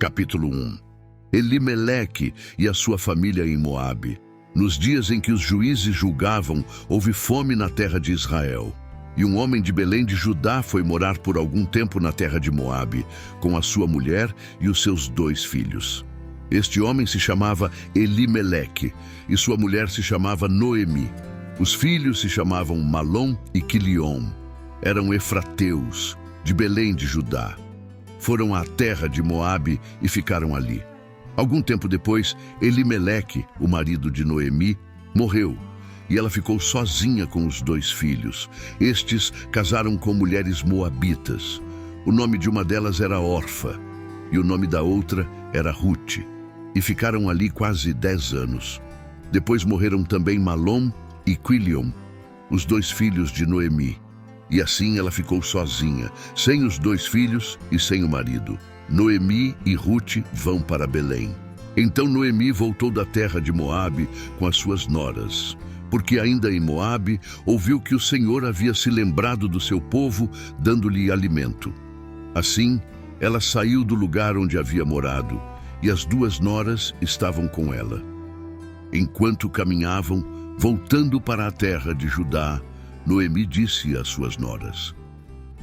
Capítulo 1. Elimeleque e a sua família em Moabe. Nos dias em que os juízes julgavam, houve fome na terra de Israel. E um homem de Belém de Judá foi morar por algum tempo na terra de Moabe, com a sua mulher e os seus 2 filhos. Este homem se chamava Elimeleque, e sua mulher se chamava Noemi. Os filhos se chamavam Malom e Quiliom. Eram efrateus, de Belém de Judá. Foram à terra de Moabe e ficaram ali. Algum tempo depois, Elimeleque, o marido de Noemi, morreu, e ela ficou sozinha com os 2 filhos. Estes casaram com mulheres moabitas. O nome de uma delas era Orfa, e o nome da outra era Ruth, e ficaram ali quase 10 anos. Depois morreram também Malom e Quiliom, os 2 filhos de Noemi. E assim ela ficou sozinha, sem os 2 filhos e sem o marido. Noemi e Ruth vão para Belém. Então Noemi voltou da terra de Moabe com as suas noras, porque ainda em Moabe ouviu que o Senhor havia se lembrado do seu povo, dando-lhe alimento. Assim, ela saiu do lugar onde havia morado, e as 2 noras estavam com ela. Enquanto caminhavam, voltando para a terra de Judá, Noemi disse às suas noras: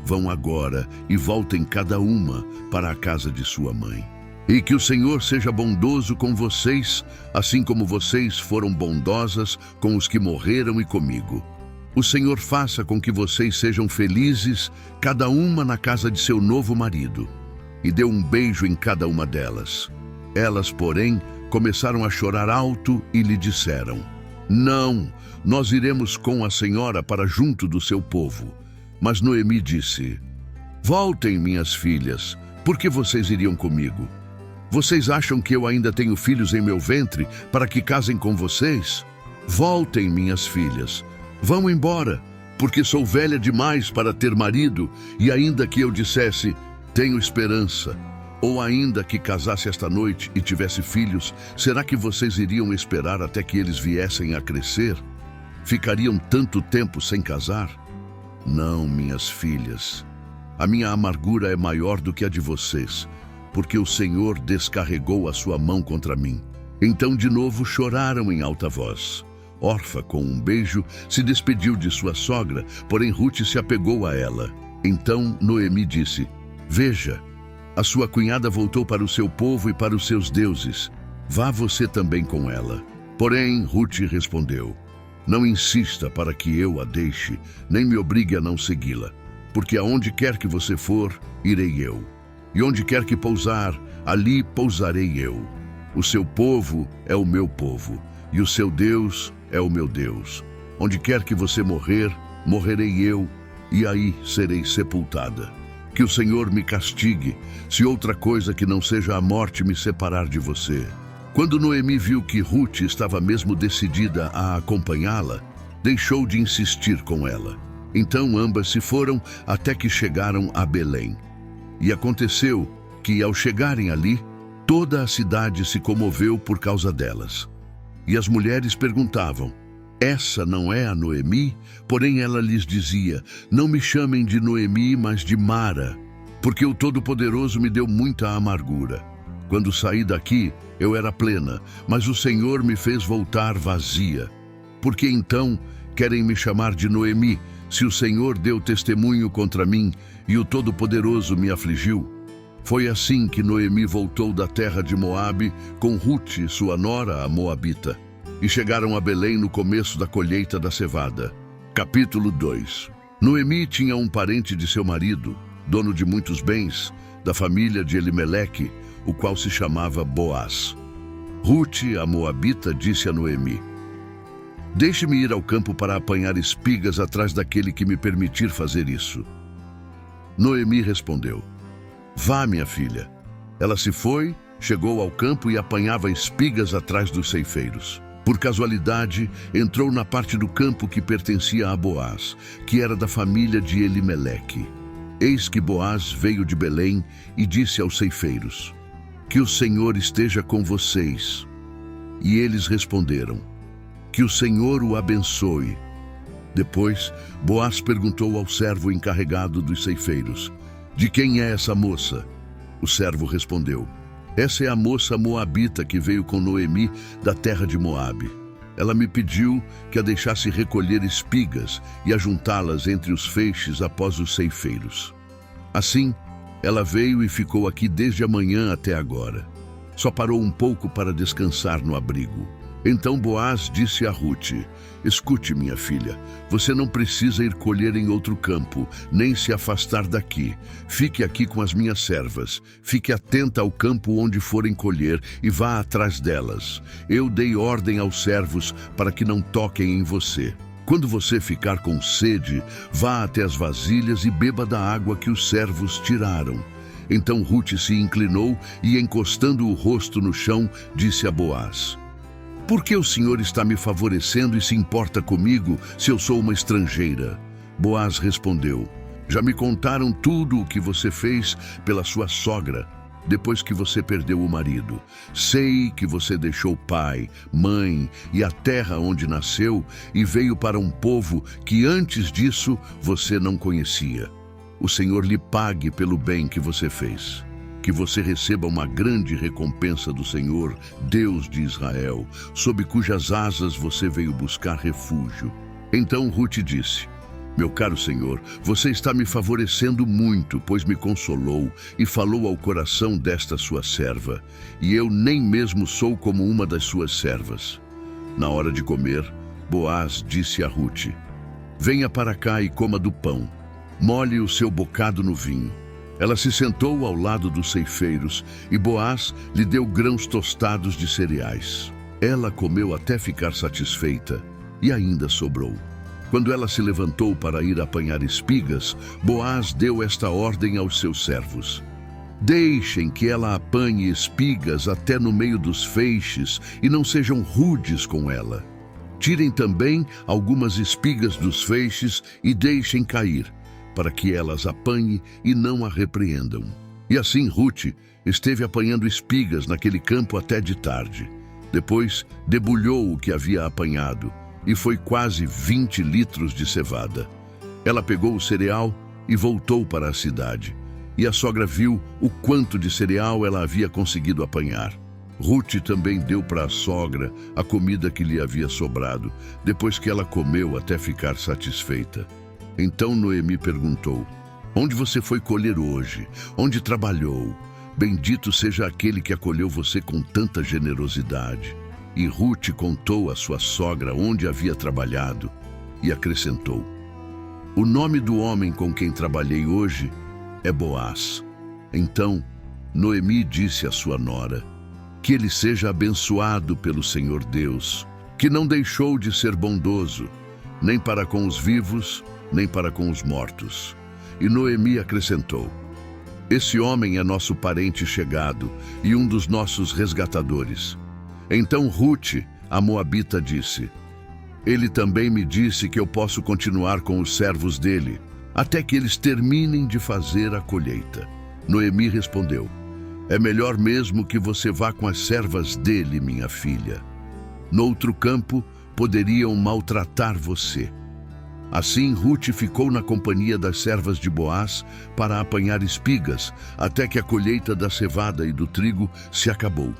"Vão agora e voltem cada uma para a casa de sua mãe. E que o Senhor seja bondoso com vocês, assim como vocês foram bondosas com os que morreram e comigo. O Senhor faça com que vocês sejam felizes, cada uma na casa de seu novo marido." E deu um beijo em cada uma delas. Elas, porém, começaram a chorar alto e lhe disseram: "Não, nós iremos com a senhora para junto do seu povo." Mas Noemi disse: "Voltem, minhas filhas, por que vocês iriam comigo? Vocês acham que eu ainda tenho filhos em meu ventre para que casem com vocês? Voltem, minhas filhas, vão embora, porque sou velha demais para ter marido, e ainda que eu dissesse, tenho esperança, ou ainda que casasse esta noite e tivesse filhos, será que vocês iriam esperar até que eles viessem a crescer? Ficariam tanto tempo sem casar? Não, minhas filhas, a minha amargura é maior do que a de vocês, porque o Senhor descarregou a sua mão contra mim." Então de novo choraram em alta voz. Orfa, com um beijo, se despediu de sua sogra, porém Ruth se apegou a ela. Então Noemi disse: "Veja, a sua cunhada voltou para o seu povo e para os seus deuses. Vá você também com ela." Porém Ruth respondeu: "Não insista para que eu a deixe, nem me obrigue a não segui-la, porque aonde quer que você for, irei eu. E onde quer que pousar, ali pousarei eu. O seu povo é o meu povo, e o seu Deus é o meu Deus. Onde quer que você morrer, morrerei eu, e aí serei sepultada. Que o Senhor me castigue, se outra coisa que não seja a morte me separar de você." Quando Noemi viu que Ruth estava mesmo decidida a acompanhá-la, deixou de insistir com ela. Então ambas se foram até que chegaram a Belém. E aconteceu que, ao chegarem ali, toda a cidade se comoveu por causa delas. E as mulheres perguntavam: "Essa não é a Noemi?" Porém ela lhes dizia: "Não me chamem de Noemi, mas de Mara, porque o Todo-Poderoso me deu muita amargura. Quando saí daqui, eu era plena, mas o Senhor me fez voltar vazia. Por que então querem me chamar de Noemi, se o Senhor deu testemunho contra mim e o Todo-Poderoso me afligiu?" Foi assim que Noemi voltou da terra de Moabe com Ruth, sua nora, a moabita, e chegaram a Belém no começo da colheita da cevada. Capítulo 2. Noemi tinha um parente de seu marido, dono de muitos bens, da família de Elimeleque, o qual se chamava Boaz. Ruth, a moabita, disse a Noemi: "Deixe-me ir ao campo para apanhar espigas atrás daquele que me permitir fazer isso." Noemi respondeu: "Vá, minha filha." Ela se foi, chegou ao campo e apanhava espigas atrás dos ceifeiros. Por casualidade, entrou na parte do campo que pertencia a Boaz, que era da família de Elimeleque. Eis que Boaz veio de Belém e disse aos ceifeiros: "Que o Senhor esteja com vocês." E eles responderam: "Que o Senhor o abençoe." Depois, Boaz perguntou ao servo encarregado dos ceifeiros: "De quem é essa moça?" O servo respondeu: Essa é a moça moabita que veio com Noemi da terra de Moabe. Ela me pediu que a deixasse recolher espigas e ajuntá-las entre os feixes após os ceifeiros. Assim, ela veio e ficou aqui desde a manhã até agora. Só parou um pouco para descansar no abrigo. Então Boaz disse a Rute: escute, minha filha, você não precisa ir colher em outro campo, nem se afastar daqui. Fique aqui com as minhas servas. Fique atenta ao campo onde forem colher e vá atrás delas. Eu dei ordem aos servos para que não toquem em você. Quando você ficar com sede, vá até as vasilhas e beba da água que os servos tiraram. Então Rute se inclinou e, encostando o rosto no chão, disse a Boaz: por que o senhor está me favorecendo e se importa comigo se eu sou uma estrangeira? Boaz respondeu: já me contaram tudo o que você fez pela sua sogra, depois que você perdeu o marido. Sei que você deixou pai, mãe e a terra onde nasceu e veio para um povo que antes disso você não conhecia. O Senhor lhe pague pelo bem que você fez. Que você receba uma grande recompensa do Senhor, Deus de Israel, sob cujas asas você veio buscar refúgio. Então Rute disse: meu caro Senhor, você está me favorecendo muito, pois me consolou e falou ao coração desta sua serva, e eu nem mesmo sou como uma das suas servas. Na hora de comer, Boaz disse a Rute: venha para cá e coma do pão. Molhe o seu bocado no vinho. Ela se sentou ao lado dos ceifeiros e Boaz lhe deu grãos tostados de cereais. Ela comeu até ficar satisfeita e ainda sobrou. Quando ela se levantou para ir apanhar espigas, Boaz deu esta ordem aos seus servos: deixem que ela apanhe espigas até no meio dos feixes e não sejam rudes com ela. Tirem também algumas espigas dos feixes e deixem cair, para que elas apanhem e não a repreendam. E assim Rute esteve apanhando espigas naquele campo até de tarde. Depois debulhou o que havia apanhado, e foi quase 20 litros de cevada. Ela pegou o cereal e voltou para a cidade, e a sogra viu o quanto de cereal ela havia conseguido apanhar. Rute também deu para a sogra a comida que lhe havia sobrado, depois que ela comeu até ficar satisfeita. Então Noemi perguntou: onde você foi colher hoje? Onde trabalhou? Bendito seja aquele que acolheu você com tanta generosidade. E Rute contou à sua sogra onde havia trabalhado e acrescentou: o nome do homem com quem trabalhei hoje é Boaz. Então Noemi disse à sua nora: que ele seja abençoado pelo Senhor Deus, que não deixou de ser bondoso, nem para com os vivos, nem para com os mortos. E Noemi acrescentou: esse homem é nosso parente chegado e um dos nossos resgatadores. Então Rute, a moabita, disse: ele também me disse que eu posso continuar com os servos dele, até que eles terminem de fazer a colheita. Noemi respondeu: é melhor mesmo que você vá com as servas dele, minha filha. Noutro campo poderiam maltratar você. Assim Rute ficou na companhia das servas de Boaz para apanhar espigas, até que a colheita da cevada e do trigo se acabou,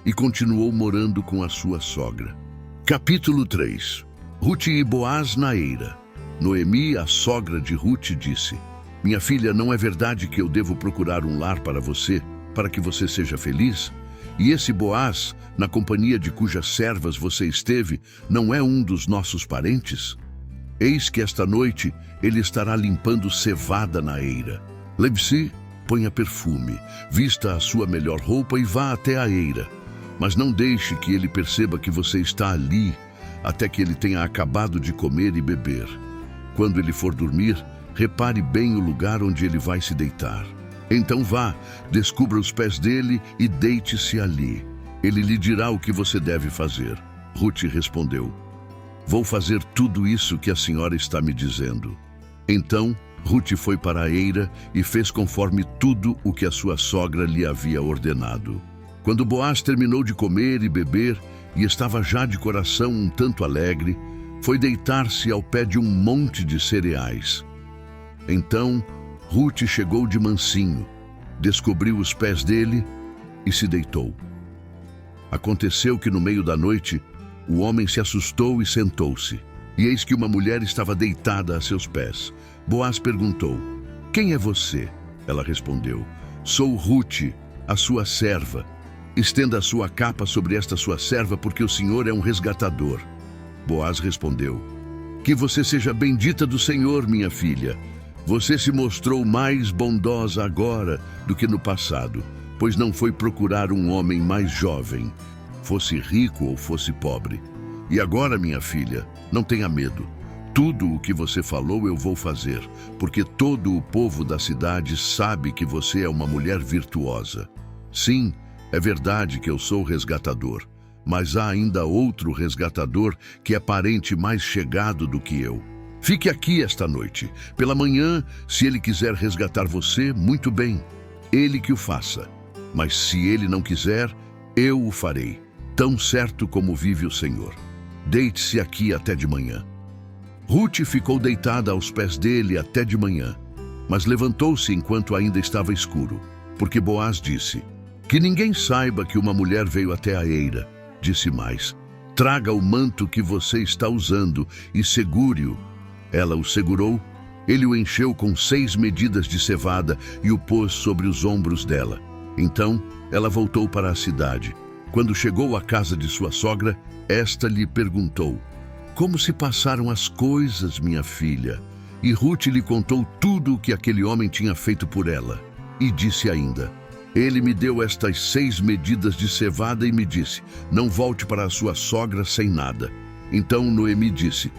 e continuou morando com a sua sogra. Capítulo 3. Rute e Boaz na eira. Noemi, a sogra de Rute, disse: minha filha, não é verdade que eu devo procurar um lar para você, para que você seja feliz? E esse Boaz, na companhia de cujas servas você esteve, não é um dos nossos parentes? Eis que esta noite ele estará limpando cevada na eira. Lembre-se, ponha perfume, vista a sua melhor roupa e vá até a eira. Mas não deixe que ele perceba que você está ali, até que ele tenha acabado de comer e beber. Quando ele for dormir, repare bem o lugar onde ele vai se deitar. Então vá, descubra os pés dele e deite-se ali. Ele lhe dirá o que você deve fazer. Rute respondeu: vou fazer tudo isso que a senhora está me dizendo. Então Rute foi para a eira e fez conforme tudo o que a sua sogra lhe havia ordenado. Quando Boaz terminou de comer e beber e estava já de coração um tanto alegre, foi deitar-se ao pé de um monte de cereais. Então Rute chegou de mansinho, descobriu os pés dele e se deitou. Aconteceu que no meio da noite, o homem se assustou e sentou-se. E eis que uma mulher estava deitada a seus pés. Boaz perguntou: "Quem é você?" Ela respondeu: "Sou Rute, a sua serva. Estenda a sua capa sobre esta sua serva, porque o Senhor é um resgatador." Boaz respondeu: "Que você seja bendita do Senhor, minha filha. Você se mostrou mais bondosa agora do que no passado, pois não foi procurar um homem mais jovem, fosse rico ou fosse pobre. E agora, minha filha, não tenha medo. Tudo o que você falou eu vou fazer, porque todo o povo da cidade sabe que você é uma mulher virtuosa. Sim, é verdade que eu sou resgatador, mas há ainda outro resgatador que é parente mais chegado do que eu. Fique aqui esta noite. Pela manhã, se ele quiser resgatar você, muito bem, ele que o faça. Mas se ele não quiser, eu o farei, tão certo como vive o Senhor. Deite-se aqui até de manhã." Rute ficou deitada aos pés dele até de manhã, mas levantou-se enquanto ainda estava escuro, porque Boaz disse: "Que ninguém saiba que uma mulher veio até a eira." Disse mais: "Traga o manto que você está usando e segure-o." Ela o segurou, ele o encheu com 6 medidas de cevada e o pôs sobre os ombros dela. Então ela voltou para a cidade. Quando chegou à casa de sua sogra, esta lhe perguntou: "Como se passaram as coisas, minha filha?" E Rute lhe contou tudo o que aquele homem tinha feito por ela. E disse ainda: "Ele me deu estas 6 medidas de cevada e me disse: não volte para a sua sogra sem nada." Então Noemi disse: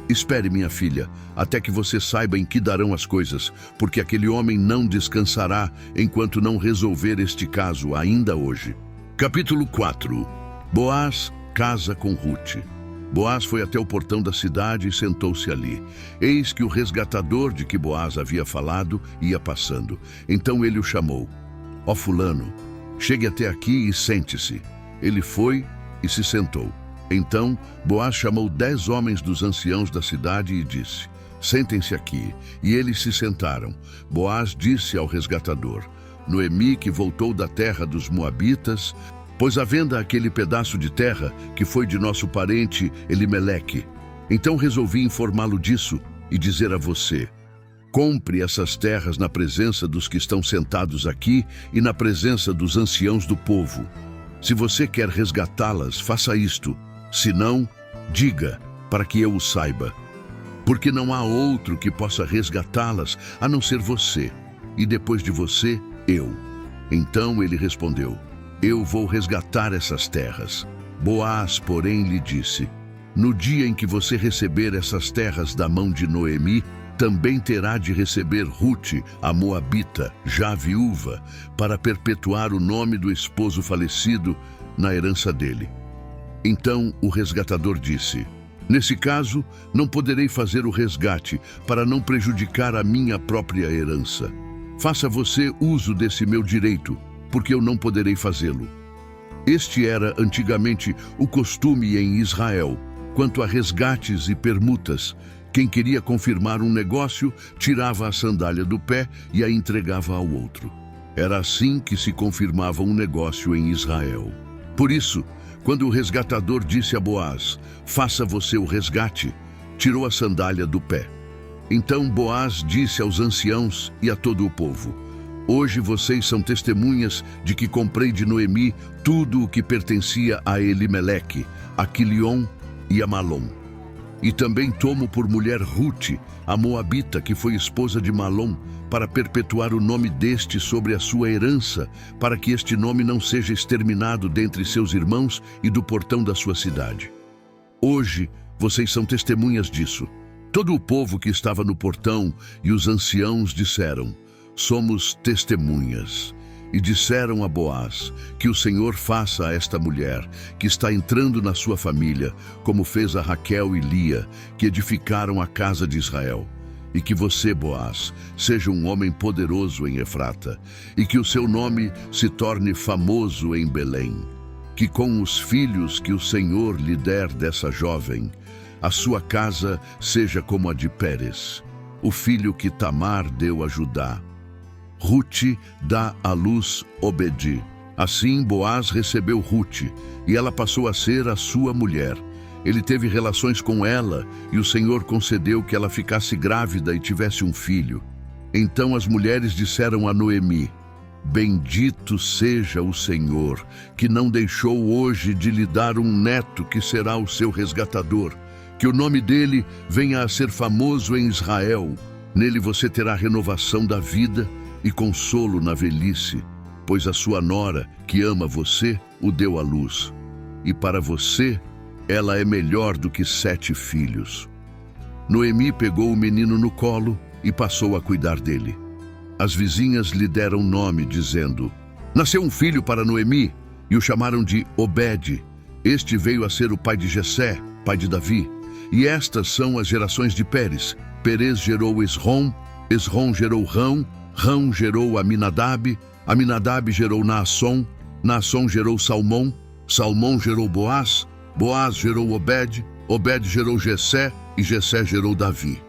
"Espere, minha filha, até que você saiba em que darão as coisas, porque aquele homem não descansará enquanto não resolver este caso ainda hoje." Capítulo 4. Boaz casa com Rute. Boaz foi até o portão da cidade e sentou-se ali. Eis que o resgatador de que Boaz havia falado ia passando. Então ele o chamou: "Ó fulano, chegue até aqui e sente-se." Ele foi e se sentou. Então Boaz chamou 10 homens dos anciãos da cidade e disse: "Sentem-se aqui." E eles se sentaram. Boaz disse ao resgatador: "Noemi, que voltou da terra dos Moabitas, pôs à venda aquele pedaço de terra que foi de nosso parente Elimeleque. Então resolvi informá-lo disso e dizer a você: compre essas terras na presença dos que estão sentados aqui e na presença dos anciãos do povo. Se você quer resgatá-las, faça isto. Se não, diga, para que eu o saiba. Porque não há outro que possa resgatá-las a não ser você, e depois de você, eu." Então ele respondeu: "Eu vou resgatar essas terras." Boaz, porém, lhe disse: "No dia em que você receber essas terras da mão de Noemi, também terá de receber Rute, a moabita, já viúva, para perpetuar o nome do esposo falecido na herança dele." Então o resgatador disse: "Nesse caso, não poderei fazer o resgate para não prejudicar a minha própria herança. Faça você uso desse meu direito, porque eu não poderei fazê-lo." Este era antigamente o costume em Israel, quanto a resgates e permutas. Quem queria confirmar um negócio, tirava a sandália do pé e a entregava ao outro. Era assim que se confirmava um negócio em Israel. Por isso, quando o resgatador disse a Boaz: "Faça você o resgate", tirou a sandália do pé. Então Boaz disse aos anciãos e a todo o povo: "Hoje vocês são testemunhas de que comprei de Noemi tudo o que pertencia a Elimeleque, a Quilion e a Malom. E também tomo por mulher Rute, a moabita, que foi esposa de Malom, para perpetuar o nome deste sobre a sua herança, para que este nome não seja exterminado dentre seus irmãos e do portão da sua cidade. Hoje vocês são testemunhas disso." Todo o povo que estava no portão e os anciãos disseram: "Somos testemunhas." E disseram a Boaz: "Que o Senhor faça a esta mulher, que está entrando na sua família, como fez a Raquel e Lia, que edificaram a casa de Israel. E que você, Boaz, seja um homem poderoso em Efrata, e que o seu nome se torne famoso em Belém. Que com os filhos que o Senhor lhe der dessa jovem, a sua casa seja como a de Pérez, o filho que Tamar deu a Judá. Rute dá à luz Obedi, Assim, Boaz recebeu Rute, e ela passou a ser a sua mulher. Ele teve relações com ela, e o Senhor concedeu que ela ficasse grávida e tivesse um filho. Então as mulheres disseram a Noemi: Bendito seja o Senhor, que não deixou hoje de lhe dar um neto que será o seu resgatador. Que o nome dele venha a ser famoso em Israel. Nele você terá renovação da vida e consolo na velhice, pois a sua nora, que ama você, o deu à luz. E para você, ela é melhor do que 7 filhos. Noemi pegou o menino no colo e passou a cuidar dele. As vizinhas lhe deram nome, dizendo: Nasceu um filho para Noemi, e o chamaram de Obed. Este veio a ser o pai de Jessé, pai de Davi. E estas são as gerações de Pérez. Perez gerou Esrom, Esrom gerou Rão, Rão gerou Aminadab, Aminadab gerou Naasson, Naasson gerou Salmão, Salmão gerou Boaz, Boaz gerou Obed, Obed gerou Jessé, e Jessé gerou Davi.